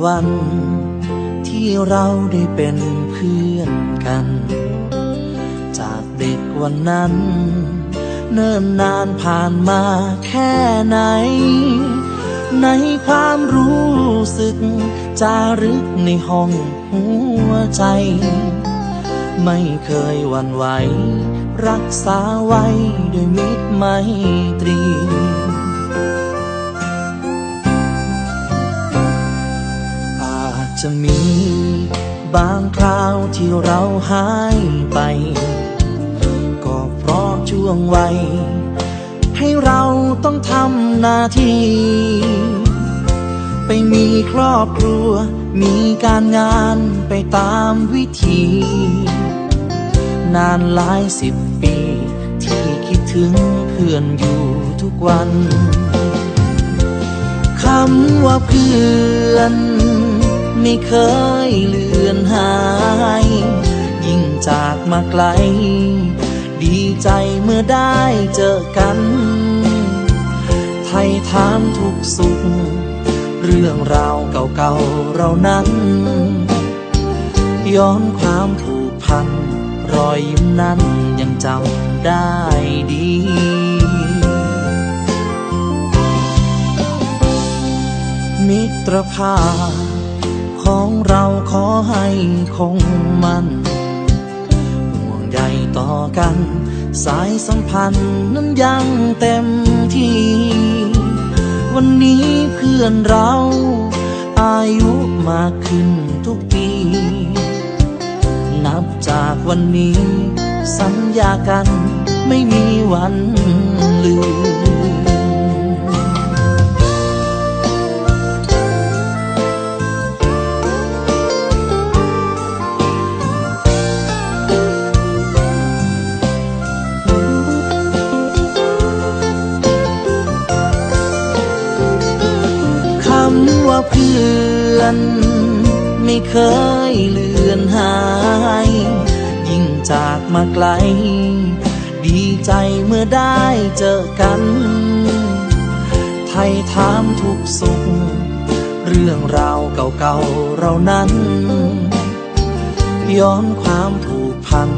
วันที่เราได้เป็นเพื่อนกันจากเด็กวันนั้นเนิ่นนานผ่านมาแค่ไหนในความรู้สึกจารึกในห้องหัวใจไม่เคยหวั่นไหวรักษาไว้ด้วยมิตรไมตรีอาจจะมีบางคราวที่เราหายไปก็เพราะช่วงวัยให้เราต้องทำหน้าที่ไปมีครอบครัวมีการงานไปตามวิธีนานหลาย10 ปีที่คิดถึงเพื่อนอยู่ทุกวันคำว่าเพื่อนไม่เคยเลือนหายยิ่งจากมาไกลดีใจเมื่อได้เจอกันไถ่ถามทุกสุขเรื่องราวเก่าๆเรานั้นย้อนความผูกพันรอยยิ้มนั้นยังจำได้ดีมิตรภาพของเราขอให้คงมันห่วงใยต่อกันสายสัมพันธ์นั้นยังเต็มที่วันนี้เพื่อนเราอายุมากขึ้นทุกปีนับจากวันนี้สัญญากันไม่มีวันลืมคำว่าเพื่อนไม่เคยเลือนหายยิ่งจากมาไกลดีใจเมื่อได้เจอกันไถ่ถามทุกสุขเรื่องราวเก่าๆเรานั้นย้อนความผูกพัน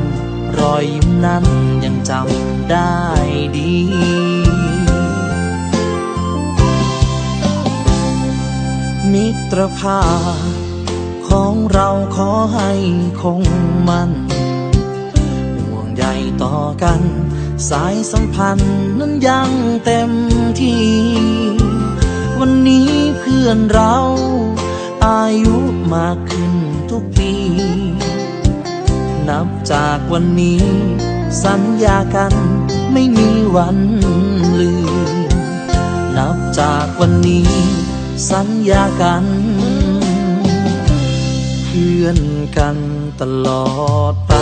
รอยยิ้มนั้นยังจำได้ดีมิตรภาพของเราขอให้คงมันห่วงใยต่อกันสายสัมพันธ์นั้นยังเต็มที่วันนี้เพื่อนเราอายุมากขึ้นทุกปีนับจากวันนี้สัญญากันไม่มีวันลืมนับจากวันนี้สัญญากันเพื่อนกันตลอดไป